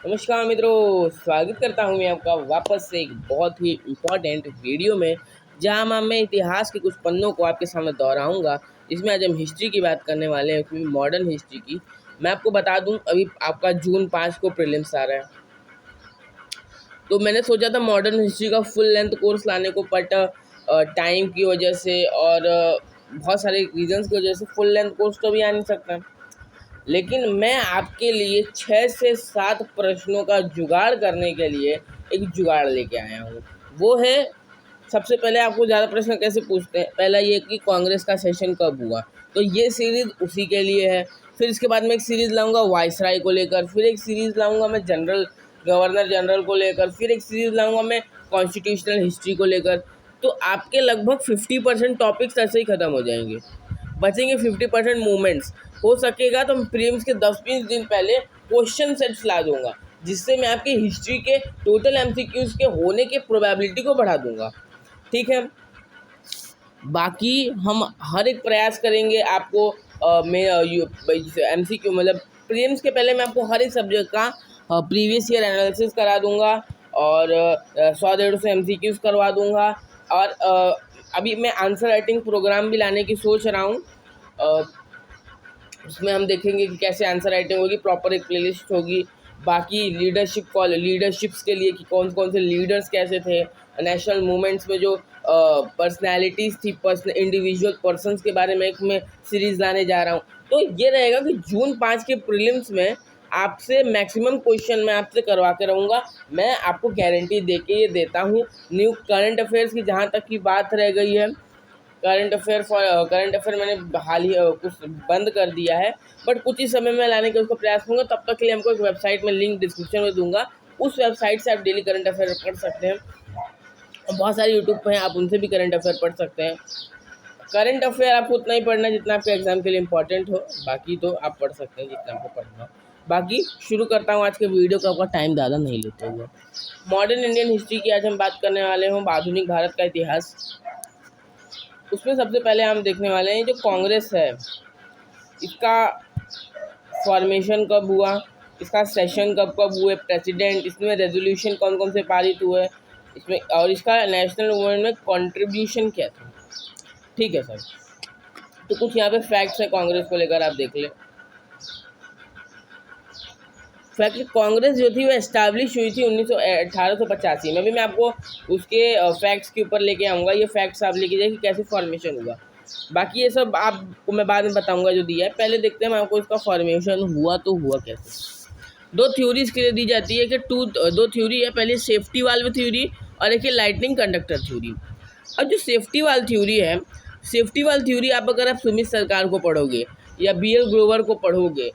नमस्कार मित्रों, स्वागत करता हूं मैं आपका वापस से एक बहुत ही इम्पोर्टेंट वीडियो में, जहां मैं इतिहास के कुछ पन्नों को आपके सामने दोहराऊंगा। इसमें आज हम हिस्ट्री की बात करने वाले हैं, उसमें मॉडर्न हिस्ट्री की। मैं आपको बता दूं, अभी आपका जून 5 को प्रीलिम्स आ रहा है, तो मैंने सोचा था मॉडर्न हिस्ट्री का फुल लेंथ कोर्स लाने को, बट टाइम की वजह से और बहुत सारे रीजंस की वजह से फुल लेंथ कोर्स तो भी आ नहीं सकता। लेकिन मैं आपके लिए 6 से 7 प्रश्नों का जुगाड़ करने के लिए एक जुगाड़ लेके आया हूँ। वो है, सबसे पहले आपको ज़्यादा प्रश्न कैसे पूछते हैं, पहला ये कि कांग्रेस का सेशन कब हुआ, तो ये सीरीज़ उसी के लिए है। फिर इसके बाद मैं एक सीरीज़ लाऊंगा वाइसराय को लेकर, फिर एक सीरीज़ लाऊंगा मैं गवर्नर जनरल को लेकर, फिर एक सीरीज़ लाऊंगा मैं कॉन्स्टिट्यूशनल हिस्ट्री को लेकर। तो आपके लगभग 50% टॉपिक्स ऐसे ही ख़त्म हो जाएंगे, बचेंगे 50% मूवमेंट्स। हो सकेगा तो मैं प्रीलिम्स के 10-20 दिन पहले क्वेश्चन सेट्स ला दूंगा, जिससे मैं आपकी हिस्ट्री के टोटल एमसीक्यूज के होने के प्रोबेबिलिटी को बढ़ा दूंगा। ठीक है, बाकी हम हर एक प्रयास करेंगे आपको एमसीक्यू मतलब प्रीलिम्स के पहले मैं आपको हर एक सब्जेक्ट का प्रीवियस ईयर एनालिसिस करा दूंगा और 100-150 एमसीक्यूज करवा दूंगा। और अभी मैं आंसर राइटिंग प्रोग्राम भी लाने की सोच रहा हूँ। उसमें हम देखेंगे कि कैसे आंसर राइटिंग होगी, प्रॉपर एक प्लेलिस्ट होगी। बाकी लीडरशिप्स के लिए कि कौन कौन से लीडर्स कैसे थे, नेशनल मूवमेंट्स में जो पर्सनैलिटीज़ थी, इंडिविजुअल पर्सनस के बारे में एक मैं सीरीज़ लाने जा रहा हूँ। तो ये रहेगा कि जून 5 के प्रीलिम्स में आपसे मैक्सिमम क्वेश्चन मैं आपसे करवा के रहूँगा। मैं आपको गारंटी दे के ये देता हूँ। न्यू करंट अफेयर्स की जहाँ तक की बात रह गई है, करंट अफेयर मैंने हाल ही कुछ बंद कर दिया है, बट कुछ ही समय में लाने का उसका प्रयास करूँगा। तब तक के लिए हमको एक वेबसाइट में लिंक डिस्क्रिप्शन में दूंगा, उस वेबसाइट से आप डेली करंट अफेयर पढ़ सकते हैं। और बहुत सारे यूट्यूब पे हैं, आप उनसे भी करंट अफेयर पढ़ सकते हैं। करंट अफेयर आपको उतना ही पढ़ना है जितना आपके एग्जाम के लिए इंपॉर्टेंट हो, बाकी तो आप पढ़ सकते हैं जितना आपको पढ़ना हो। बाकी शुरू करता हूँ आज के वीडियो का, आपका टाइम ज़्यादा नहीं लेते हुए। मॉडर्न इंडियन हिस्ट्री की आज हम बात करने वाले हैं, आधुनिक भारत का इतिहास। उसमें सबसे पहले हम देखने वाले हैं जो कांग्रेस है, इसका फॉर्मेशन कब हुआ, इसका सेशन कब कब हुए, प्रेसिडेंट, इसमें रेजोल्यूशन कौन कौन से पारित हुए इसमें, और इसका नेशनल मूवमेंट में कंट्रीब्यूशन क्या था। ठीक है सर, तो कुछ यहाँ पे फैक्ट्स हैं कांग्रेस को लेकर, आप देख लें। फैक्ट, कांग्रेस जो थी वो एस्टैब्लिश हुई थी 1885 में। भी मैं आपको उसके फैक्ट्स के ऊपर लेके आऊँगा, ये फैक्ट्स आप लेके जाइए कि कैसे फॉर्मेशन हुआ। बाकी ये सब आपको मैं बाद में बताऊंगा जो दिया है। पहले देखते हैं मैं आपको इसका फॉर्मेशन हुआ तो हुआ कैसे। दो थ्योरीज के लिए दी जाती है कि दो थ्योरी है, पहले सेफ्टी वाल्व थ्योरी और एक लाइटनिंग कंडक्टर थ्योरी। और जो सेफ्टी वाल्व थ्योरी है, सेफ्टी वाल्व थ्योरी आप अगर आप सुमित सरकार को पढ़ोगे या BL ग्रोवर को पढ़ोगे,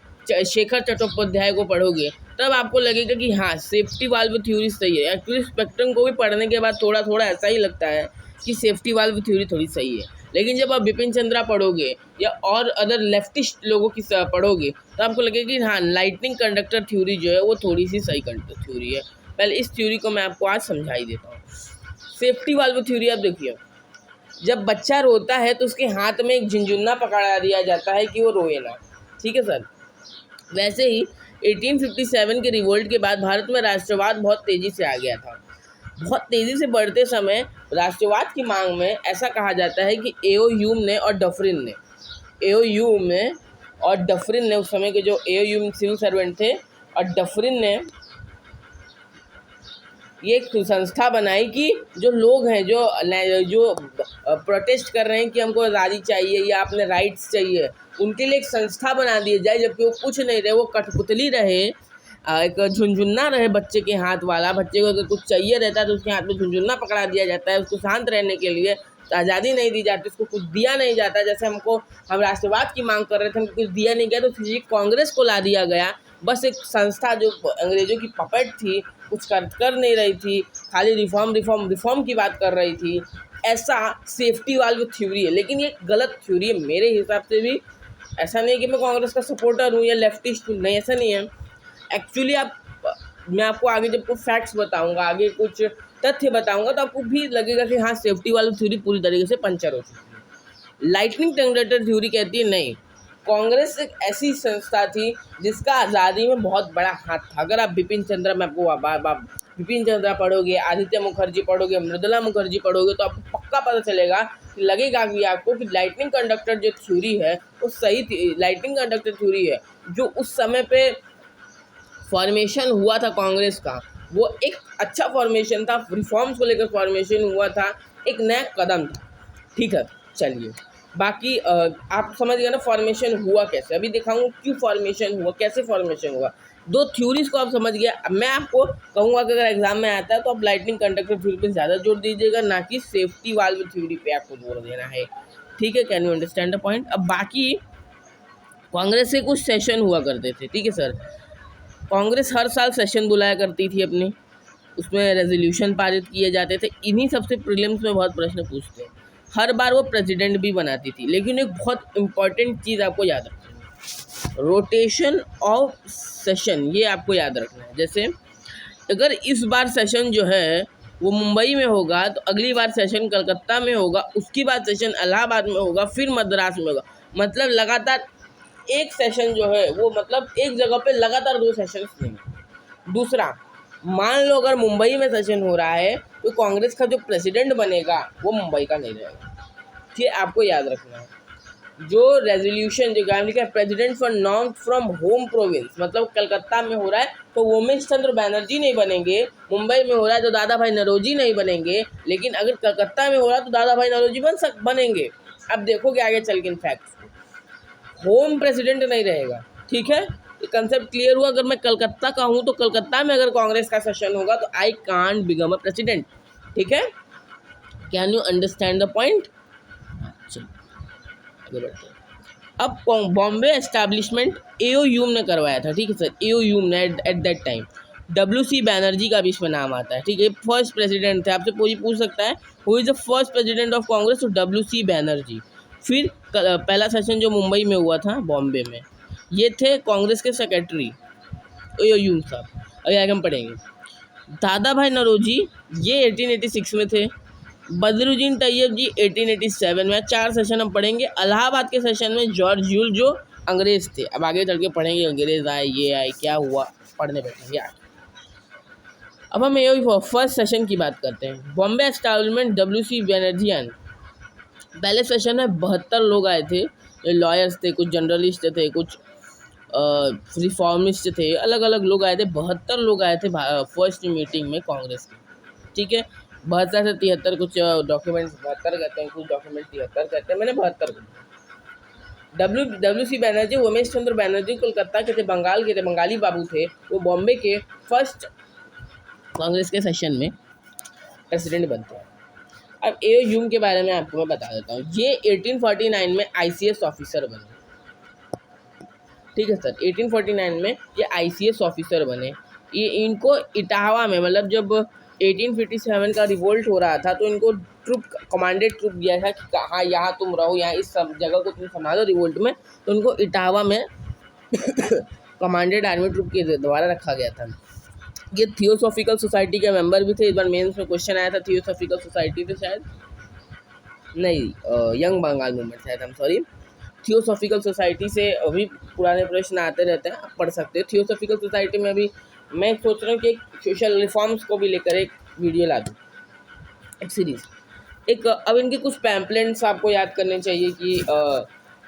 शेखर चट्टोपाध्याय को पढ़ोगे, तब आपको लगेगा कि हाँ सेफ्टी वाल्व थ्योरी सही है। एक्चुअली स्पेक्ट्रम को भी पढ़ने के बाद थोड़ा थोड़ा ऐसा ही लगता है कि सेफ्टी वाल्व थ्योरी थोड़ी सही है, लेकिन जब आप बिपिन चंद्रा पढ़ोगे या और अदर लेफ्टिस्ट लोगों की पढ़ोगे तो आपको लगेगा कि हाँ लाइटनिंग कंडक्टर थ्योरी जो है वो थोड़ी सी सही थ्योरी है। पहले इस थ्योरी को मैं आपको आज समझा ही देता हूँ। सेफ्टी वाल्व थ्योरी आप देखिए, जब बच्चा रोता है तो उसके हाथ में एक झुनझुना पकड़ा दिया जाता है कि वो रोए ना। ठीक है सर, वैसे ही 1857 के रिवोल्ट के बाद भारत में राष्ट्रवाद बहुत तेज़ी से आ गया था। बहुत तेज़ी से बढ़ते समय राष्ट्रवाद की मांग में ऐसा कहा जाता है कि एओ ह्यूम ने और डफरिन ने उस समय के जो एओ ह्यूम सिविल सर्वेंट थे और डफरिन ने ये एक संस्था बनाई कि जो लोग हैं जो प्रोटेस्ट कर रहे हैं कि हमको आज़ादी चाहिए या अपने राइट्स चाहिए, उनके लिए एक संस्था बना दी जाए। जबकि वो कुछ नहीं रहे, वो कठपुतली रहे, एक झुनझुना रहे बच्चे के हाथ वाला। बच्चे को अगर कुछ चाहिए रहता है तो उसके हाथ में झुनझुना पकड़ा दिया जाता है, उसको शांत रहने के लिए आज़ादी नहीं दी जाती, उसको कुछ दिया नहीं जाता। जैसे हम राष्ट्रवाद की मांग कर रहे थे, हमको कुछ दिया नहीं गया, तो कांग्रेस को ला दिया गया। बस एक संस्था जो अंग्रेज़ों की पपेट थी, कुछ कर नहीं रही थी, खाली रिफॉर्म की बात कर रही थी। ऐसा सेफ्टी वाल्व थ्योरी है, लेकिन ये गलत थ्योरी है मेरे हिसाब से भी। ऐसा नहीं कि मैं कांग्रेस का सपोर्टर हूँ या लेफ्टिस्ट हूँ, नहीं ऐसा नहीं है। एक्चुअली मैं आपको आगे जब कुछ फैक्ट्स बताऊंगा, आगे कुछ तथ्य बताऊंगा, तो आपको भी लगेगा कि हाँ सेफ्टी वाल्व थ्योरी पूरी तरीके से पंचर हो चुकी है। लाइटनिंग कंडक्टर थ्योरी कहती है नहीं, कांग्रेस एक ऐसी संस्था थी जिसका आज़ादी में बहुत बड़ा हाथ था। अगर आप बिपिन चंद्र, मैं आपको बिपिन चंद्र पढ़ोगे, आदित्य मुखर्जी पढ़ोगे, मृदुला मुखर्जी पढ़ोगे तो आपको पक्का पता चलेगा कि लगेगा कि आपको कि लाइटनिंग कंडक्टर जो थ्योरी है वो सही थी। लाइटनिंग कंडक्टर थ्योरी है जो उस समय पे फॉर्मेशन हुआ था कांग्रेस का, वो एक अच्छा फॉर्मेशन था, रिफॉर्म्स को लेकर फॉर्मेशन हुआ था, एक नया कदम था। ठीक है, चलिए बाकी आप समझ गए ना फॉर्मेशन हुआ कैसे। अभी दिखाऊंगा क्यों फॉर्मेशन हुआ, कैसे फॉर्मेशन हुआ। दो थ्योरीज को आप समझ गया। मैं आपको कहूँगा कि अगर एग्जाम में आता है तो आप लाइटनिंग कंडक्टर थ्योरी पे ज़्यादा जोर दीजिएगा, ना कि सेफ्टी वाल्व थ्योरी पे आपको जोर देना है। ठीक है, can you understand the point. अब बाकी कांग्रेस के कुछ सेशन हुआ करते थे। ठीक है सर, कांग्रेस हर साल सेशन बुलाया करती थी अपने, उसमें रेजोल्यूशन पारित किए जाते थे। इन्हीं सबसे प्रीलिम्स में बहुत प्रश्न पूछते हैं। हर बार वो प्रेसिडेंट भी बनाती थी। लेकिन एक बहुत इंपॉर्टेंट चीज़ आपको याद रखनी है, रोटेशन ऑफ सेशन, ये आपको याद रखना है। जैसे अगर इस बार सेशन जो है वो मुंबई में होगा तो अगली बार सेशन कलकत्ता में होगा, उसकी बाद सेशन इलाहाबाद में होगा, फिर मद्रास में होगा। मतलब लगातार एक सेशन जो है वो मतलब एक जगह पे लगातार दो सेशन नहीं। दूसरा, मान लो अगर मुंबई में सेशन हो रहा है तो कांग्रेस का जो प्रेसिडेंट बनेगा वो मुंबई का नहीं रहेगा। ये आपको याद रखना है। जो रेजोल्यूशन जो गांधी का president for non from home province, मतलब कलकत्ता में हो रहा है तो उमेश चंद्र बैनर्जी नहीं बनेंगे, मुंबई में हो रहा है तो दादा भाई नौरोजी नहीं बनेंगे, लेकिन अगर कलकत्ता में हो रहा है तो दादा भाई नौरोजी बनेंगे। अब देखोगे आगे चल के इनफैक्ट होम प्रेसिडेंट नहीं रहेगा। ठीक है, ये कंसेप्ट क्लियर हुआ। अगर मैं कलकत्ता का हूँ तो कलकत्ता में अगर कांग्रेस का सेशन होगा तो I can't become a president. ठीक है, can you understand the point. चलिए आगे बढ़ते हैं। अब बॉम्बे एस्टैब्लिशमेंट एओयूम ने करवाया था। ठीक है सर, एओयूम ने at that time WC Banerjee का भी इसमें नाम आता है। ठीक है, फर्स्ट प्रेसिडेंट थे। आपसे कोई पूछ सकता है who is the first president of Congress, तो WC बैनर्जी। फिर पहला सेशन जो मुंबई में हुआ था बॉम्बे में, ये थे कांग्रेस के सेक्रेटरी एओयूम साहब। अभी आगे हम पढ़ेंगे। दादा भाई नौरोजी ये 1886 में थे। बदरुद्दीन तैयब जी 1887 में। 4 सेशन हम पढ़ेंगे। इलाहाबाद के सेशन में जॉर्ज यूल जो अंग्रेज़ थे। अब आगे चल के पढ़ेंगे अंग्रेज़ आए, ये आए, क्या हुआ, पढ़ने बैठेंगे आगे। अब हम ये फर्स्ट सेशन की बात करते हैं। Bombay establishment WC Banerjee and पहले सेशन में 72 लोग आए थे। लॉयर्स थे, कुछ जर्नलिस्ट थे, कुछ रिफॉर्मिस्ट थे, अलग अलग लोग आए थे। 72 लोग आए थे फर्स्ट मीटिंग में कांग्रेस की। ठीक है, 72 से 73, कुछ डॉक्यूमेंट्स 72 कहते हैं, कुछ डॉक्यूमेंट 73 कहते हैं, मैंने 72 WC बैनर्जी, उमेश चंद्र बैनर्जी कोलकाता के थे, बंगाल के थे, बंगाली बाबू थे। वो बॉम्बे के फर्स्ट कांग्रेस के सेशन में प्रेसिडेंट बनते हैं। अब एओयूम के बारे में आपको मैं बता देता हूँ। ये 1849 में ICS ऑफिसर बने। ठीक है सर, 1849 में ये ICS ऑफिसर बने। ये इनको इटावा में, मतलब जब 1857 का रिवोल्ट हो रहा था तो इनको कमांडेड ट्रुप दिया था कि कहाँ यहाँ तुम रहो, यहाँ इस सब जगह को तुम संभालो रिवोल्ट में। तो उनको इटावा में कमांडेड आर्मी ट्रुप के द्वारा रखा गया था। ये थियोसॉफिकल सोसाइटी के मेंबर भी थे। इस बार मेंस में क्वेश्चन आया था, थियोसॉफिकल सोसाइटी से शायद नहीं, यंग बंगाल मूवमेंट शायद, हम सॉरी। थियोसॉफिकल सोसाइटी से अभी पुराने प्रश्न आते रहते हैं, आप पढ़ सकते हो। थियोसॉफिकल सोसाइटी में अभी मैं सोच रहा हूँ कि एक सोशल रिफॉर्म्स को भी लेकर एक वीडियो ला दूँ, एक सीरीज़। एक अब इनके कुछ पैम्पलेट्स आपको याद करने चाहिए कि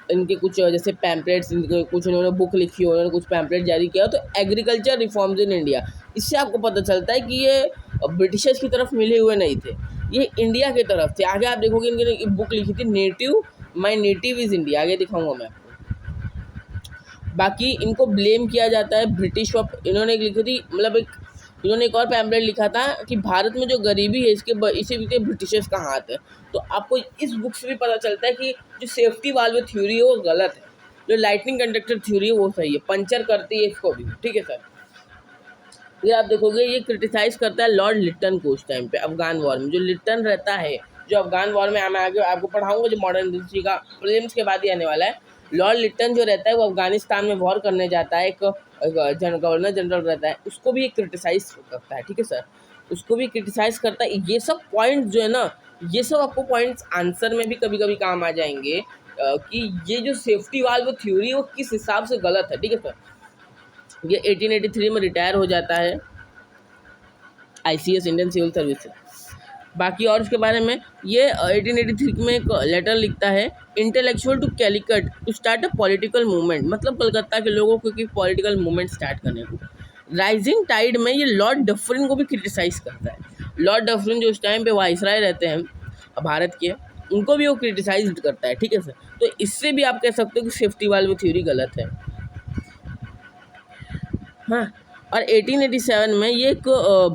इनके कुछ जैसे पैम्पलेट्स, इनके कुछ उन्होंने बुक लिखी, उन्होंने कुछ पैम्पलेट जारी किया। तो एग्रीकल्चर रिफॉर्म्स इन इंडिया, इससे आपको पता चलता है कि ये ब्रिटिशर्स की तरफ मिले हुए नहीं थे, ये इंडिया की तरफ थे। आगे आप देखोगे इनकी बुक लिखी थी native, my native is India, आगे दिखाऊंगा मैं आपको। बाकी इनको ब्लेम किया जाता है ब्रिटिश इन्होंने एक लिखी थी, मतलब इन्होंने एक और पैम्पलेट लिखा था कि भारत में जो गरीबी है इसी के ब्रिटिशर्स का हाथ है। तो आपको इस बुक से भी पता चलता है कि जो सेफ्टी वाल्व थ्योरी है वो गलत है, जो लाइटनिंग कंडक्टर थ्योरी है वो सही है, पंचर करती है इसको भी। ठीक है सर, ये आप देखोगे ये क्रिटिसाइज़ करता है लॉर्ड लिट्टन को उस टाइम पे अफगान वॉर में। जो लिट्टन रहता है, जो अफगान वॉर में मैं आगे आपको पढ़ाऊंगा, जो मॉडर्न हिस्ट्री का प्रीलिम्स के बाद ही आने वाला है। लॉर्ड लिट्टन जो रहता है वो अफगानिस्तान में वॉर करने जाता है, एक गवर्नर जनरल रहता है, उसको भी क्रिटिसाइज़ करता है। ठीक है सर, उसको भी क्रिटिसाइज़ करता है। ये सब पॉइंट्स जो है ना, ये सब आपको पॉइंट्स आंसर में भी कभी कभी काम आ जाएंगे कि ये जो सेफ्टी वाल्व थ्योरी है वो किस हिसाब से गलत है, ठीक है सर। ये 1883 में रिटायर हो जाता है ICS, इंडियन सिविल सर्विस से। बाकी और उसके बारे में ये 1883 में एक लेटर लिखता है, intellectual to Calicut to start a political movement, मतलब कलकत्ता के लोगों को कि पॉलिटिकल मूवमेंट स्टार्ट करने को। राइजिंग टाइड में ये लॉर्ड डफरिन को भी क्रिटिसाइज करता है। लॉर्ड डफरिन जो उस टाइम पे वाइसराय रहते हैं भारत के, उनको भी वो क्रिटिसाइज करता है, ठीक है सर। तो इससे भी आप कह सकते हो कि सेफ्टी वाल्व थ्योरी गलत है। हाँ, और 1887 में ये एक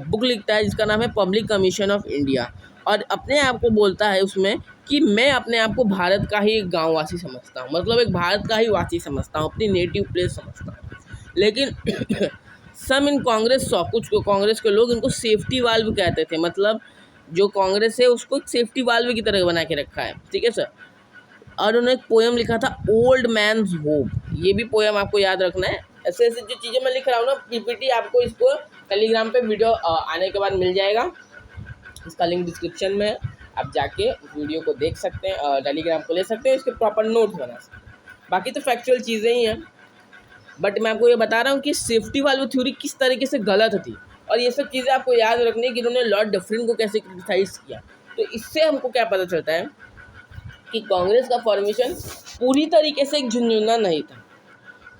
बुक लिखता है जिसका नाम है पब्लिक कमीशन ऑफ इंडिया, और अपने आप को बोलता है उसमें कि मैं अपने आप को भारत का ही एक गाँववासी समझता हूँ, मतलब एक भारत का ही वासी समझता हूँ, अपनी नेटिव प्लेस समझता हूँ। लेकिन सम इन कांग्रेस सौ, कुछ कांग्रेस के लोग इनको सेफ्टी वाल्व कहते थे, मतलब जो कांग्रेस है उसको एक सेफ्टी वाल्व की तरह बना के रखा है, ठीक है सर। और उन्होंने एक पोएम लिखा था ओल्ड मैन्स होप, ये भी पोएम आपको याद रखना है। ऐसे ऐसे जो चीज़ें मैं लिख रहा हूँ ना PPT, आपको इसको टेलीग्राम पे वीडियो आने के बाद मिल जाएगा, इसका लिंक डिस्क्रिप्शन में है, आप जाके वीडियो को देख सकते हैं, टेलीग्राम को ले सकते हैं, इसके प्रॉपर नोट्स बना सकते हैं। बाकी तो फैक्चुअल चीज़ें ही हैं, बट मैं आपको ये बता रहा हूँ कि सेफ्टी वाल्व थ्योरी किस तरीके से गलत थी, और ये सब चीज़ें आपको याद रखनी है कि इन्होंने लॉर्ड डफरिन को कैसे क्रिटिसाइज किया। तो इससे हमको क्या पता चलता है कि कांग्रेस का फॉर्मेशन पूरी तरीके से एक झुंझुना नहीं था।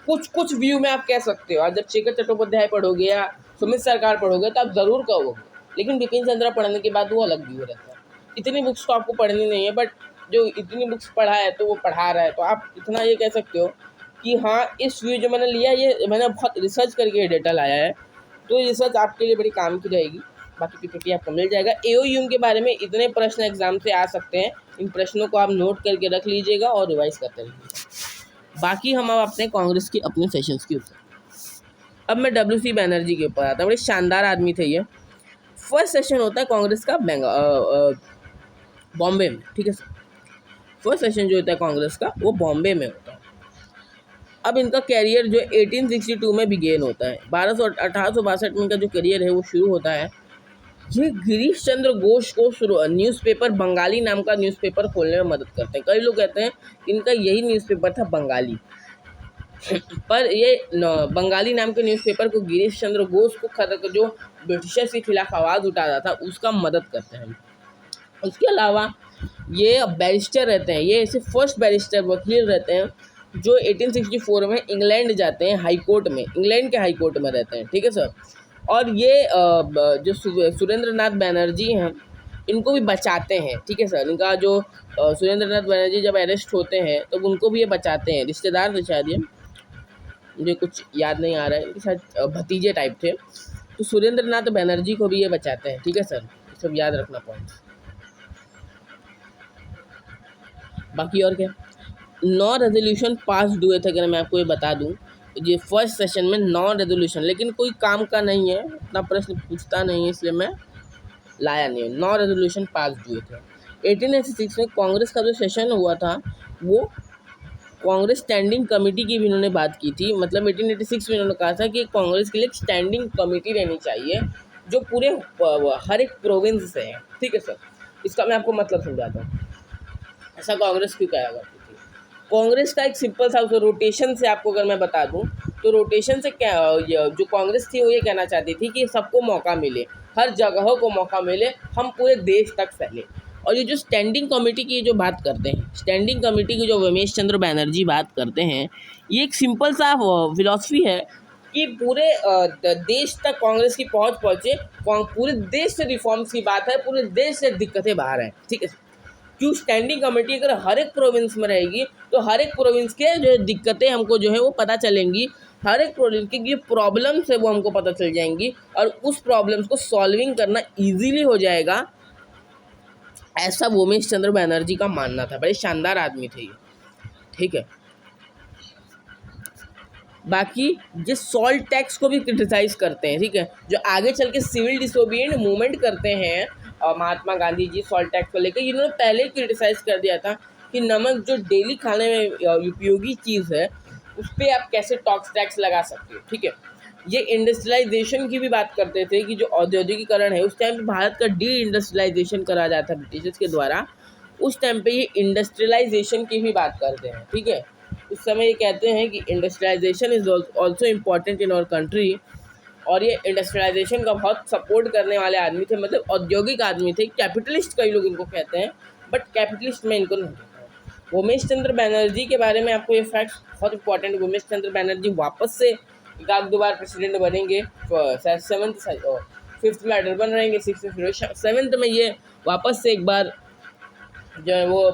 कुछ कुछ व्यू में आप कह सकते हो, आज जब शेखर चट्टोपाध्याय पढ़ोगे या सुमित सरकार पढ़ोगे तो आप ज़रूर कहोगे, लेकिन बिपिन चंद्रा पढ़ने के बाद वो अलग व्यू रहता है। इतनी बुक्स तो आपको पढ़नी नहीं है, बट जो इतनी बुक्स पढ़ा है तो वो पढ़ा रहा है, तो आप इतना ये कह सकते हो कि हाँ, इस व्यू जो मैंने लिया ये मैंने बहुत रिसर्च करके ये डेटा लाया है, तो ये रिसर्च आपके लिए बड़ी काम की रहेगी। बाकी PPT आपको मिल जाएगा। AOUM के बारे में इतने प्रश्न एग्जाम से आ सकते हैं, इन प्रश्नों को आप नोट करके रख लीजिएगा और रिवाइज करते रहिएगा। बाकी हम अब अपने कांग्रेस की अपने सेशंस के ऊपर, अब मैं WC बैनर्जी के ऊपर आता हूँ। बड़े शानदार आदमी थे ये। फर्स्ट सेशन होता है कांग्रेस का बॉम्बे में, ठीक है सर। फर्स्ट सेशन जो होता है कांग्रेस का वो बॉम्बे में होता है। अब इनका कैरियर जो 1862 में बिगेन होता है, 1862 में इनका जो करियर है वो शुरू होता है। ये गिरीश चंद्र घोष को न्यूज़पेपर बंगाली नाम का न्यूज़पेपर खोलने में मदद करते हैं। कई लोग कहते हैं कि इनका यही न्यूज़पेपर था बंगाली, पर ये बंगाली नाम के न्यूज़पेपर को गिरीश चंद्र घोष को जो ब्रिटिशर्स के खिलाफ आवाज़ उठाता था उसका मदद करते हैं। उसके अलावा ये बैरिस्टर रहते हैं, ये ऐसे फर्स्ट बैरिस्टर वकील रहते हैं जो 1864 में इंग्लैंड जाते हैं हाई कोर्ट में, इंग्लैंड के हाई कोर्ट में रहते हैं, ठीक है सर। और ये जो सुरेंद्र नाथ बनर्जी हैं इनको भी बचाते हैं, ठीक है सर। इनका जो सुरेंद्र नाथ बनर्जी जब अरेस्ट होते हैं तो उनको भी ये बचाते हैं, रिश्तेदार थे शायद, ये मुझे कुछ याद नहीं आ रहा है, इनके शायद भतीजे टाइप थे। तो सुरेंद्र नाथ बनर्जी को भी ये बचाते हैं, ठीक है सर। सब याद रखना पॉइंट। बाकी और क्या, 9 रेजोल्यूशन पास हुए थे, अगर मैं आपको ये बता दूं। ये फर्स्ट सेशन में 9 रेजोल्यूशन, लेकिन कोई काम का नहीं है, इतना प्रश्न पूछता नहीं है, इसलिए मैं लाया नहीं हूँ। 9 रेजोल्यूशन पास हुए थे। 1886 में कांग्रेस का जो सेशन हुआ था वो कांग्रेस स्टैंडिंग कमेटी की भी इन्होंने बात की थी। मतलब 1886 में इन्होंने कहा था कि कांग्रेस के लिए एक स्टैंडिंग कमेटी रहनी चाहिए जो पूरे हर एक प्रोविंस से है, ठीक है सर। इसका मैं आपको मतलब समझाता हूँ, ऐसा कांग्रेस क्यों कहा करती थी। कांग्रेस का एक सिंपल सा रोटेशन से आपको अगर मैं बता दूं तो रोटेशन से क्या जो कांग्रेस थी वो ये कहना चाहती थी कि सबको मौका मिले, हर जगहों को मौका मिले, हम पूरे देश तक फैले। और ये जो स्टैंडिंग कमेटी की जो बात करते हैं, स्टैंडिंग कमेटी की जो रमेश चंद्र बैनर्जी बात करते हैं, ये एक सिंपल सा फिलॉसफी है कि पूरे देश तक कांग्रेस की पहुँचे, पूरे देश से रिफॉर्म्स की बात है, पूरे देश से दिक्कतें बाहर हैं, ठीक है। क्यों स्टैंडिंग कमेटी अगर हर एक प्रोविंस में रहेगी तो हर एक प्रोविंस के जो दिक्कतें हमको जो है वो पता चलेंगी, हर एक प्रोविंस की जो प्रॉब्लम्स है वो हमको पता चल जाएंगी, और उस प्रॉब्लम्स को सॉल्विंग करना इजीली हो जाएगा, ऐसा उमेश चंद्र बनर्जी का मानना था। बड़े शानदार आदमी थे ये, ठीक है। बाकी ये सॉल्ट टैक्स को भी क्रिटिसाइज करते हैं, ठीक है, जो आगे चल के सिविल डिसोबिएंट मूवमेंट करते हैं महात्मा गांधी जी सॉल्ट टैक्स को लेकर। इन्होंने पहले ही क्रिटिसाइज कर दिया था कि नमक जो डेली खाने में उपयोगी चीज़ है उस पर आप कैसे टैक्स लगा सकते हो, ठीक है। ये इंडस्ट्रियलाइजेशन की भी बात करते थे कि जो औद्योगिकीकरण है उस टाइम भारत का डी इंडस्ट्रियलाइजेशन करा जाता ब्रिटिशर्स के द्वारा, उस टाइम पे ये इंडस्ट्रियलाइजेशन की भी बात करते हैं, ठीक है। उस समय ये कहते हैं कि industrialisation is also important in our country, और ये इंडस्ट्रियलाइजेशन का बहुत सपोर्ट करने वाले आदमी थे, मतलब औद्योगिक आदमी थे, कैपिटलिस्ट कई लोग इनको कहते हैं, बट कैपिटलिस्ट में इनको नहीं कहते हैं। उमेश चंद्र बनर्जी के बारे में आपको ये फैक्ट बहुत इंपॉर्टेंट है। उमेश चंद्र बनर्जी वापस से एक आध दो बार प्रेसिडेंट बनेंगे, शायद 5th में अटल रहेंगे, 6th में फिरोज शाह, 7th में ये वापस से एक बार जो है वो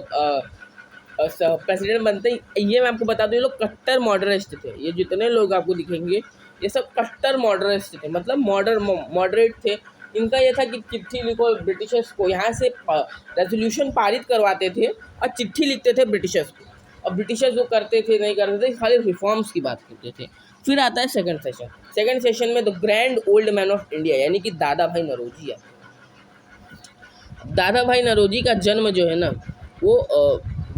प्रेसिडेंट बनते ही। ये मैं आपको बता दूँ, ये लोग कट्टर मॉडरेस्ट थे, ये जितने लोग आपको दिखेंगे ये सब कट्टर मॉडरेस्ट थे, मतलब मॉडरेट थे। इनका ये था कि चिट्ठी लिखो ब्रिटिशर्स को, यहाँ से रेजोल्यूशन पारित करवाते थे और चिट्ठी लिखते थे ब्रिटिशर्स को, और ब्रिटिशर्स वो करते थे नहीं करते थे, खाली रिफॉर्म्स की बात करते थे। फिर आता है सेकंड सेशन में the grand old man of India, यानी कि दादा भाई नौरोजी है। दादा भाई नौरोजी का जन्म जो है ना वो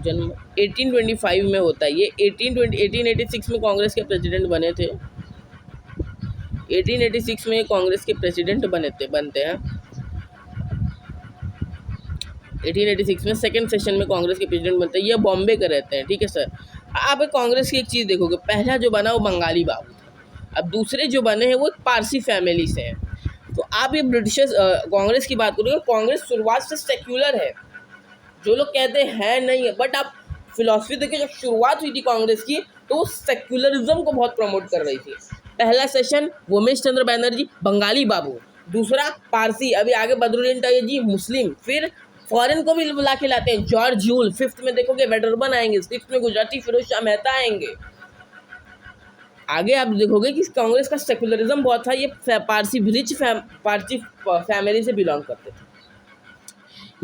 जन्म 1825 में होता है। ये 1886 में कांग्रेस के प्रेसिडेंट बने थे। 1886 में कांग्रेस के प्रेसिडेंट बनते हैं। 1886 में सेकंड सेशन में कांग्रेस के प्रेसिडेंट बनते हैं। ये बॉम्बे के रहते हैं, ठीक है सर। आप कांग्रेस की एक चीज़ देखोगे, पहला जो बना वो बंगाली बाबू था, अब दूसरे जो बने हैं वो पारसी फैमिली से हैं। तो आप ये ब्रिटिशर्स कांग्रेस की बात करोगे, कांग्रेस शुरुआत से सेक्युलर है, जो लोग कहते हैं नहीं है, बट आप फिलॉसफी देखिए, जब शुरुआत हुई थी कांग्रेस की तो वो सेक्युलरिज्म को बहुत प्रमोट कर रही थी। पहला सेशन उमेश चंद्र बनर्जी बंगाली बाबू, दूसरा पारसी, अभी आगे बदरुद्दीन तैयबजी मुस्लिम, फिर फॉरेन को भी बुला के लाते हैं, जॉर्ज यूल, 5th में देखोगे वेडरबन आएंगे, 6th में गुजराती फिरोज शाह मेहता आएंगे। आगे आप देखोगे कि कांग्रेस का सेकुलरिज्म बहुत था, ये पारसी पारसी फैमिली से बिलोंग करते थे।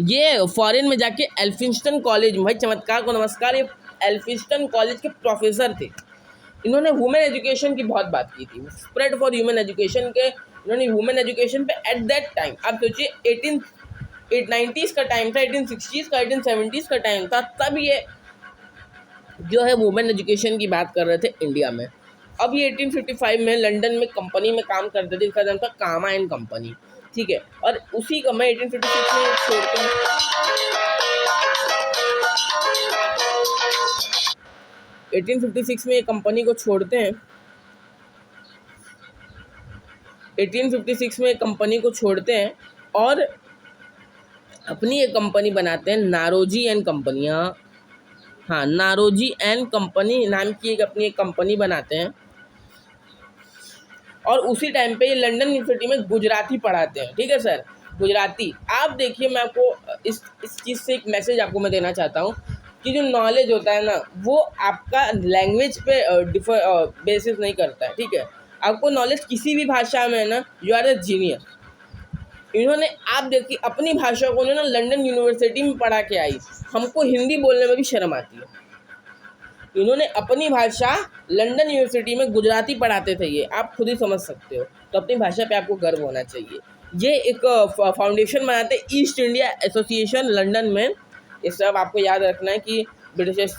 ये फॉरेन में जाके एल्फिंस्टन कॉलेज, भाई चमत्कार को नमस्कार, ये एल्फिंस्टन कॉलेज के प्रोफेसर थे। इन्होंने वुमेन एजुकेशन की बहुत बात की थी, स्प्रेड फॉर ह्यूमन एजुकेशन के, इन्होंने वुमेन एजुकेशन पे एट दैट टाइम, आप सोचिए 1890s का टाइम था, 1860s का, 1870s का टाइम था, तब ये जो है वुमेन एजुकेशन की बात कर रहे थे इंडिया में। अब ये 1855 में लंदन में कंपनी में काम करते थे, जिसका नाम था कामा एंड कंपनी, ठीक है। और उसी का मैं 1856 में छोड़ता हूँ, 1856 में ये कंपनी को छोड़ते हैं, 1856 में कंपनी को छोड़ते हैं और अपनी एक कंपनी बनाते हैं, नारोजी एंड कंपनियाँ, हाँ नारोजी एंड कंपनी नाम की अपनी एक कंपनी बनाते हैं। और उसी टाइम पे ये लंदन यूनिवर्सिटी में गुजराती पढ़ाते हैं, ठीक है सर, गुजराती। आप देखिए, मैं आपको इस चीज़ से एक मैसेज आपको मैं देना चाहता हूँ कि जो नॉलेज होता है ना वो आपका लैंग्वेज पे बेसिस नहीं करता है, ठीक है। आपको नॉलेज किसी भी भाषा में है ना, यू आर ए जीनियस। इन्होंने, आप देखिए, अपनी भाषा को ना लंदन यूनिवर्सिटी में पढ़ा के आई, हमको हिंदी बोलने में भी शर्म आती है। इन्होंने अपनी भाषा लंदन यूनिवर्सिटी में गुजराती पढ़ाते थे, ये आप खुद ही समझ सकते हो, तो अपनी भाषा पे आपको गर्व होना चाहिए। ये एक फाउंडेशन बनाते ईस्ट इंडिया एसोसिएशन लंदन में। ये सब आपको याद रखना है कि ब्रिटिशर्स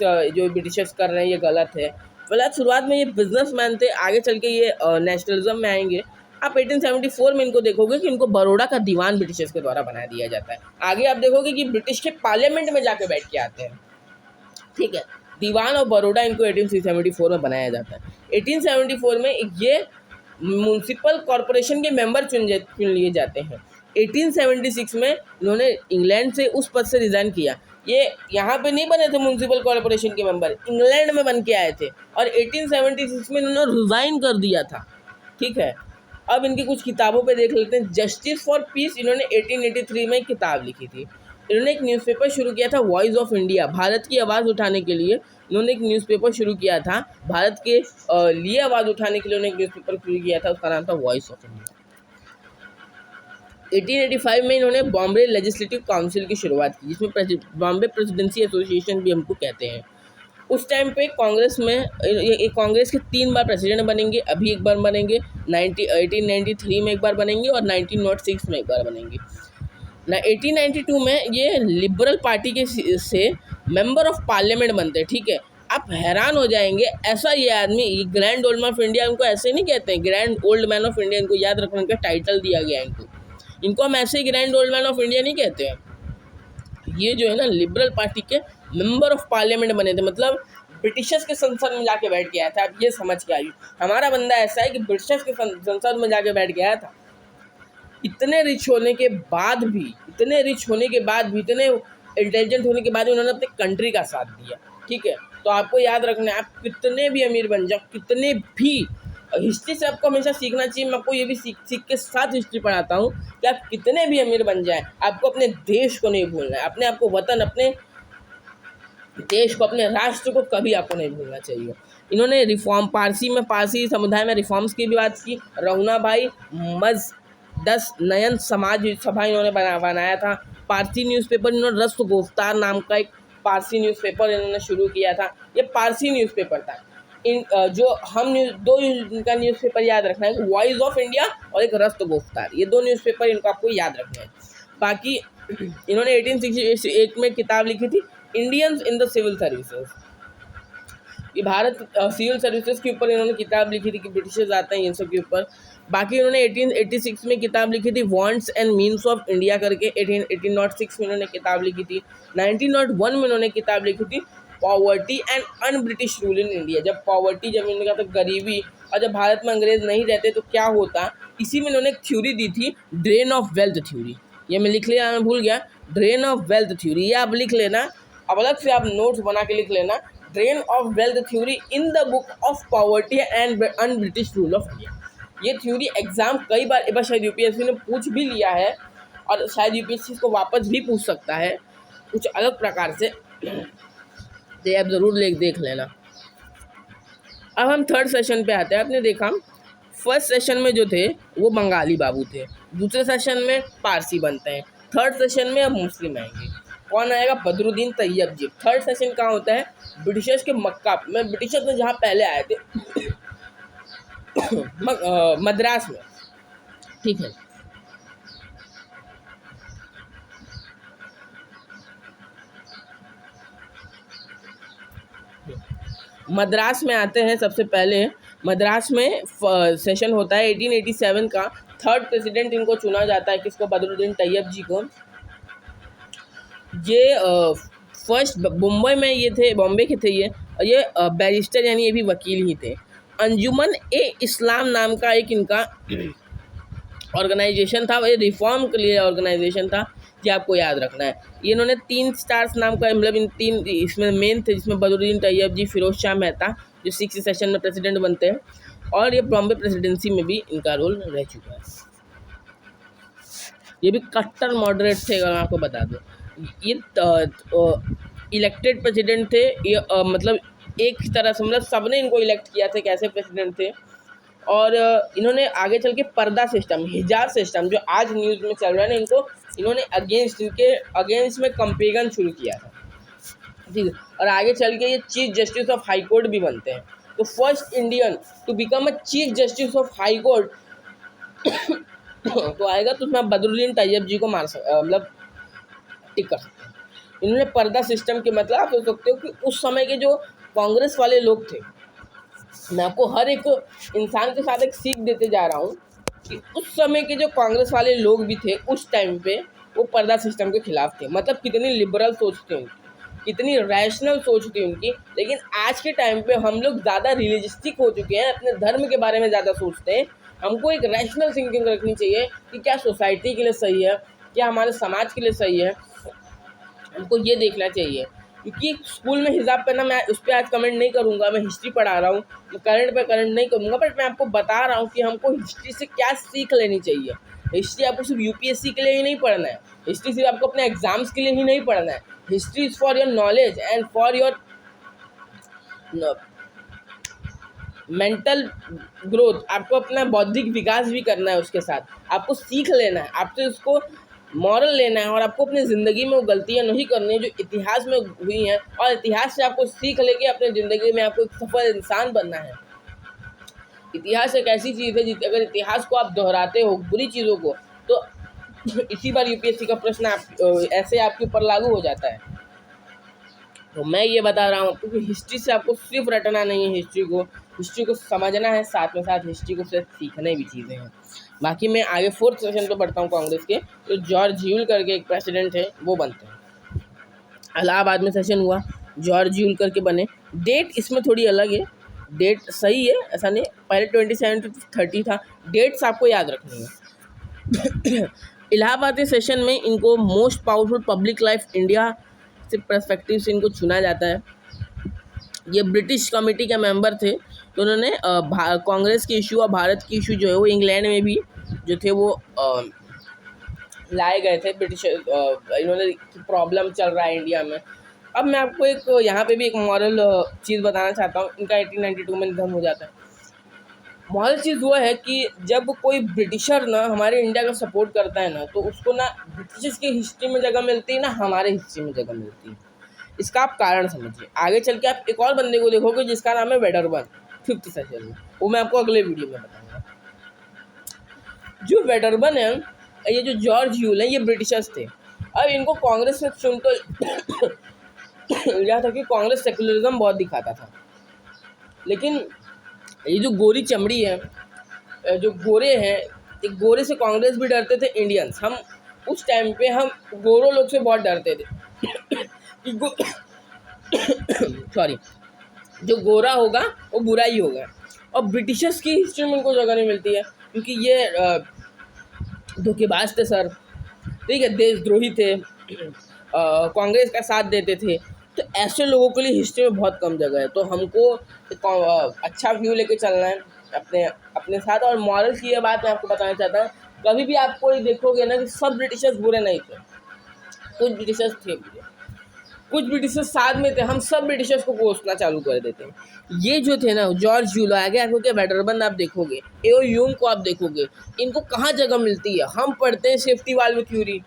कर रहे हैं ये गलत है। फिलहाल शुरुआत में ये बिजनेसमैन थे, आगे चल के ये नेशनलिज्म में आएंगे। आप 1874 में इनको देखोगे कि इनको बड़ौदा का दीवान ब्रिटिशर्स के द्वारा बना दिया जाता है। आगे आप देखोगे कि ब्रिटिश के पार्लियामेंट में जाके बैठ के आते हैं, ठीक है। दीवान ऑफ बड़ौदा इनको 1874 में बनाया जाता है। 1874 में ये म्यूनसिपल कॉरपोरेशन के मेंबर चुन लिए जाते हैं। 1876 में इन्होंने इंग्लैंड से उस पद से रिज़ाइन किया। ये यहाँ पे नहीं बने थे म्यूनसिपल कॉरपोरेशन के मेंबर, इंग्लैंड में बन के आए थे, और 1876 में इन्होंने रिज़ाइन कर दिया था, ठीक है। अब इनकी कुछ किताबों पे देख लेते हैं। जस्टिस फॉर पीस इन्होंने 1883 में किताब लिखी थी। इन्होंने एक न्यूज़पेपर शुरू किया था, वॉइस ऑफ इंडिया, भारत की आवाज़ उठाने के लिए इन्होंने एक न्यूज़पेपर शुरू किया था, भारत के लिए आवाज़ उठाने के लिए उन्होंने एक न्यूज़पेपर शुरू किया था, उसका नाम था वॉइस ऑफ इंडिया। 1885 में इन्होंने बॉम्बे लेजिस्लेटिव काउंसिल की शुरुआत की, जिसमें बॉम्बे प्रेसिडेंसी एसोसिएशन भी हमको कहते हैं। उस टाइम पे कांग्रेस में कांग्रेस के 3 बार प्रेसिडेंट बनेंगे, अभी एक बार बनेंगे, 1893 में एक बार बनेंगे और 1906 में एक बार बनेंगे। 1892 में ये लिबरल पार्टी के से मेंबर ऑफ पार्लियामेंट बनते हैं, ठीक है। आप हैरान हो जाएंगे, ऐसा ये आदमी, ये grand old man of India, इनको ऐसे नहीं कहते हैं, grand old man of India, इनको याद रखने का टाइटल दिया गया है इनको हम ऐसे ही grand old man of India नहीं कहते हैं। ये जो है ना लिबरल पार्टी के मेंबर ऑफ पार्लियामेंट बने थे, मतलब ब्रिटिशर्स के संसद में जाके बैठ के आया था। आप ये समझ के आइए, हमारा बंदा ऐसा है कि ब्रिटिशर्स के संसद में जाके बैठ के आया था। इतने रिच होने के बाद भी, इतने रिच होने के बाद भी, इतने इंटेलिजेंट होने के बाद भी उन्होंने अपने कंट्री का साथ दिया। ठीक है, तो आपको याद रखना है, आप कितने भी अमीर बन जाओ, कितने भी, हिस्ट्री से आपको हमेशा सीखना चाहिए। मैं आपको ये भी सीख के साथ हिस्ट्री पढ़ाता हूँ कि आप कितने भी अमीर बन जाएं, आपको अपने देश को नहीं भूलना है, अपने आपको वतन, अपने देश को, अपने राष्ट्र को कभी आपको नहीं भूलना चाहिए। इन्होंने रिफॉर्म, पारसी समुदाय में रिफॉर्म्स की भी बात की। रहुना भाई मजदस नयन समाज सभा इन्होंने बनाया था। पारसी न्यूज़पेपर, इन्होंने रस्त गोफ्तार नाम का एक पारसी न्यूज़पेपर इन्होंने शुरू किया था। ये पारसी न्यूज़पेपर था। इन जो हम दो इनका न्यूज़पेपर याद रखना है, वॉइस ऑफ इंडिया और एक रस्त गोफ्तार, ये दो न्यूज़पेपर इनको आपको याद रखना है। बाकी इन्होंने 1868 में किताब लिखी थी, Indians in the civil services. ये भारत सिविल सर्विसेज के ऊपर इन्होंने किताब लिखी थी कि ब्रिटिशर्स आते हैं इन सब के ऊपर। बाकी इन्होंने 1886 में किताब लिखी थी wants and means of India करके। 1806 में इन्होंने किताब लिखी थी। 1901 में इन्होंने किताब लिखी थी poverty and un British rule in India. जब पॉवर्टी, जब इन्होंने कहा था गरीबी, और जब भारत में अंग्रेज नहीं रहते तो क्या होता, इसी में इन्होंने एक थ्योरी दी थी, ड्रेन ऑफ वेल्थ थ्योरी। ये मैं लिख लिया, मैं भूल गया, ड्रेन ऑफ वेल्थ थ्योरी, ये आप लिख लेना, अब अलग से आप नोट्स बना के लिख लेना, drain of wealth theory in the book of poverty and un British rule of India. ये थ्योरी एग्जाम कई बार, एक बार शायद यूपीएससी ने पूछ भी लिया है, और शायद यूपीएससी इसको वापस भी पूछ सकता है कुछ अलग प्रकार से, तो आप ज़रूर देख लेना। अब हम थर्ड सेशन पे आते हैं। आपने देखा फर्स्ट सेशन में जो थे वो बंगाली बाबू थे, दूसरे सेशन में पारसी बनते हैं, थर्ड सेशन में अब मुस्लिम आएंगे। कौन आएगा? बदरुद्दीन तैयब जी। थर्ड सेशन कहाँ होता है? ब्रिटिशर्स के मक्का में, ब्रिटिशर्स में जहाँ पहले आए थे मद्रास में। ठीक है, मद्रास में आते हैं सबसे पहले। मद्रास में सेशन होता है 1887 का। थर्ड प्रेसिडेंट इनको चुना जाता है, किसको? बदरुद्दीन तैयब जी को। ये फर्स्ट मुंबई में ये थे, बॉम्बे के थे ये बैरिस्टर, यानी ये भी वकील ही थे। अंजुमन ए इस्लाम नाम का एक इनका ऑर्गेनाइजेशन था, ये रिफॉर्म के लिए ऑर्गेनाइजेशन था, ये आपको याद रखना है। ये इन्होंने 3 स्टार्स नाम का, मतलब इन 3 इसमें मेन थे, जिसमें बदरुद्दीन तैयब जी, फिरोज शाह मेहता जो 6th सेशन में प्रेसिडेंट बनते हैं, और ये बॉम्बे प्रेसिडेंसी में भी इनका रोल रह चुका है। ये भी कट्टर मॉडरेट थे, अगर मैं आपको बता दूँ। ये इलेक्टेड प्रेसिडेंट थे, ये मतलब एक तरह से, मतलब सबने इनको इलेक्ट किया था, कैसे प्रेसिडेंट थे। और इन्होंने आगे चल के पर्दा सिस्टम, हिजाब सिस्टम जो आज न्यूज़ में चल रहा है ना, इनको इन्होंने इनके अगेंस्ट में कंपेगन शुरू किया था। ठीक है, और आगे चल के ये chief justice of high court भी बनते हैं। तो first Indian to become a chief justice of high court तो आएगा, तो उसमें बदरुद्दीन तैयब जी को मतलब टिक कर सकते हैं। इन्होंने पर्दा सिस्टम के, मतलब आप सोच सकते हो कि उस समय के जो कांग्रेस वाले लोग थे, मैं आपको हर एक इंसान के साथ एक सीख देते जा रहा हूँ कि उस समय के जो कांग्रेस वाले लोग भी थे उस टाइम पे, वो पर्दा सिस्टम के खिलाफ थे। मतलब कितनी लिबरल सोच थी उनकी, कितनी रैशनल सोच थी उनकी। लेकिन आज के टाइम पे हम लोग ज़्यादा रियलिस्टिक हो चुके हैं, अपने धर्म के बारे में ज़्यादा सोचते हैं। हमको एक रैशनल थिंकिंग रखनी चाहिए कि क्या सोसाइटी के लिए सही है, क्या हमारे समाज के लिए सही है, हमको ये देखना चाहिए। क्योंकि स्कूल में हिजाब पहनना, मैं उस पर आज कमेंट नहीं करूँगा, मैं हिस्ट्री पढ़ा रहा हूँ, मैं करंट पे करंट नहीं करूँगा, बट मैं आपको बता रहा हूँ कि हमको हिस्ट्री से क्या सीख लेनी चाहिए। हिस्ट्री आपको सिर्फ यूपीएससी के लिए ही नहीं पढ़ना है, हिस्ट्री सिर्फ आपको अपने एग्जाम्स के लिए ही नहीं पढ़ना है। History is for your knowledge and for your mental growth. आपको अपना बौद्धिक विकास भी करना है, उसके साथ आपको सीख लेना है, आपसे उसको मॉरल लेना है, और आपको अपनी ज़िंदगी में वो गलतियाँ नहीं करनी है जो इतिहास में हुई हैं, और इतिहास से आपको सीख लेके अपने ज़िंदगी में आपको एक सफल इंसान बनना है। इतिहास एक ऐसी चीज़ है अगर इतिहास को आप दोहराते हो, बुरी चीज़ों को, तो इसी बार यूपीएससी का प्रश्न ऐसे आपके ऊपर लागू हो जाता है। तो मैं ये बता रहा हूँ क्योंकि हिस्ट्री से आपको सिर्फ रटना नहीं है, हिस्ट्री को समझना है, साथ में साथ हिस्ट्री को सिर्फ सीखने भी चीज़ें हैं। बाकी मैं आगे 4th सेशन पे बढ़ता हूँ। कांग्रेस के तो जॉर्ज ह्यूल करके एक प्रेसिडेंट है, वो बनते हैं। इलाहाबाद में सेशन हुआ, जॉर्ज यूल करके बने। डेट इसमें थोड़ी अलग है, डेट सही है, ऐसा नहीं, पहले 27 to 30 था, डेट्स आपको याद रखनी है। इलाहाबाद के सेशन में इनको most powerful public life India से पर्सपेक्टिव से इनको चुना जाता है। ये ब्रिटिश कमेटी के मेंबर थे, तो उन्होंने कांग्रेस की इशू और भारत की इशू जो है वो इंग्लैंड में भी जो थे वो लाए गए थे। ब्रिटिश इन्होंने प्रॉब्लम चल रहा है इंडिया में। अब मैं आपको एक यहाँ पे भी एक मॉरल चीज़ बताना चाहता हूँ। इनका 1892 में निधन हो जाता है। मॉरल चीज़ वो है कि जब कोई ब्रिटिशर ना हमारे इंडिया का सपोर्ट करता है ना, तो उसको ना ब्रिटिश की हिस्ट्री में जगह मिलती है, ना हमारे हिस्ट्री में जगह मिलती है। इसका आप कारण समझिए। आगे चल के आप एक और बंदे को देखोगे जिसका नाम है वेडरबर्न, 5th सेशन में, वो मैं आपको अगले वीडियो में बताऊंगा। जो वेडरबर्न है, ये जो जॉर्ज यूल है, ये ब्रिटिशर्स थे। अब इनको कांग्रेस में चुन तो लिया था कि कांग्रेस सेकुलरिज्म बहुत दिखाता था, लेकिन ये जो गोरी चमड़ी है, जो गोरे हैं, एक गोरे से कांग्रेस भी डरते थे इंडियंस। हम उस टाइम पे हम गोरों लोग से बहुत डरते थे कि सॉरी, जो गोरा होगा वो बुरा ही होगा। और ब्रिटिशर्स की हिस्ट्री में उनको जगह नहीं मिलती है, क्योंकि ये धोखेबाज थे सर, ठीक है, देशद्रोही थे, कांग्रेस का साथ देते थे। तो ऐसे लोगों के लिए हिस्ट्री में बहुत कम जगह है। तो हमको अच्छा व्यू लेके चलना है अपने अपने साथ। और मॉरल की ये बात मैं आपको बताना चाहता हूँ, कभी भी आप कोई देखोगे ना कि सब ब्रिटिशर्स बुरे नहीं थे, कुछ ब्रिटिशर्स थे बुरे, कुछ ब्रिटिशर्स साथ में थे। हम सब ब्रिटिशर्स को कोसना चालू कर देते हैं। ये जो थे ना, जॉर्ज यूल, आगे आपको क्या वेडरबर्न आप देखोगे, एओ ह्यूम को आप देखोगे, इनको कहाँ जगह मिलती है। हम पढ़ते हैं सेफ्टी वाल्व थ्योरी,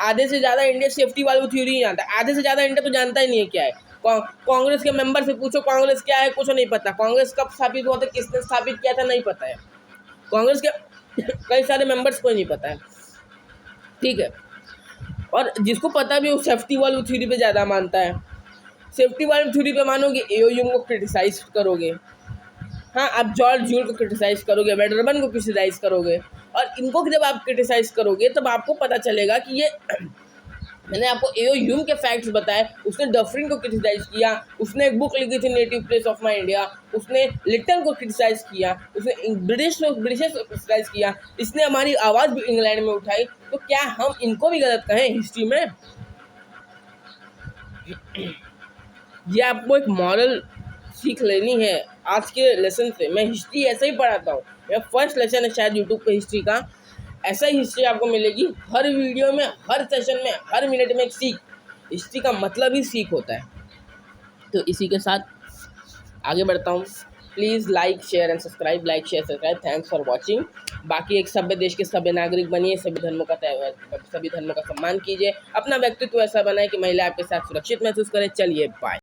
आधे से ज़्यादा इंडिया सेफ्टी वाल्व थ्योरी ही जानता है, आधे से ज़्यादा इंडिया तो जानता ही नहीं है क्या है। कांग्रेस के मेंबर से पूछो कांग्रेस क्या है, कुछ नहीं पता। कांग्रेस कब स्थापित हुआ था, किसने स्थापित किया था, नहीं पता है। कांग्रेस के कई सारे मेंबर्स को नहीं पता है, ठीक है। और जिसको पता भी, वो सेफ्टी वाल्व थ्योरी पे ज़्यादा मानता है। सेफ्टी वाल्व थ्योरी पे मानोगे, एओ ह्यूम को क्रिटिसाइज करोगे, हाँ, आप जॉर्ज यूल को क्रिटिसाइज करोगे, वेडरबर्न को क्रिटिसाइज करोगे। और इनको जब आप क्रिटिसाइज करोगे तब आपको पता चलेगा कि ये मैंने आपको एओ ह्यूम के फैक्ट्स बताए, उसने डफरिन को क्रिटिसाइज किया, उसने एक बुक लिखी थी native place of my India, उसने लिटन को क्रिटिसाइज किया, उसने ब्रिटिश को क्रिटिसाइज किया, इसने हमारी आवाज़ भी इंग्लैंड में उठाई। तो क्या हम इनको भी गलत कहें हिस्ट्री में? ये आपको एक मॉरल सीख लेनी है आज के लेसन से। मैं हिस्ट्री ऐसे ही पढ़ाता हूँ, मेरा फर्स्ट लेसन है शायद यूट्यूब पे हिस्ट्री का। ऐसा ही हिस्ट्री आपको मिलेगी हर वीडियो में, हर सेशन में, हर मिनट में एक सीख। हिस्ट्री का मतलब ही सीख होता है। तो इसी के साथ आगे बढ़ता हूँ। Please like share and subscribe, like share subscribe. Thanks for watching. बाकी एक सभ्य देश के सभ्य नागरिक बनिए, सभी धर्मों का सम्मान कीजिए, अपना व्यक्तित्व ऐसा बनाए कि महिला आपके साथ सुरक्षित महसूस करे। चलिए बाय।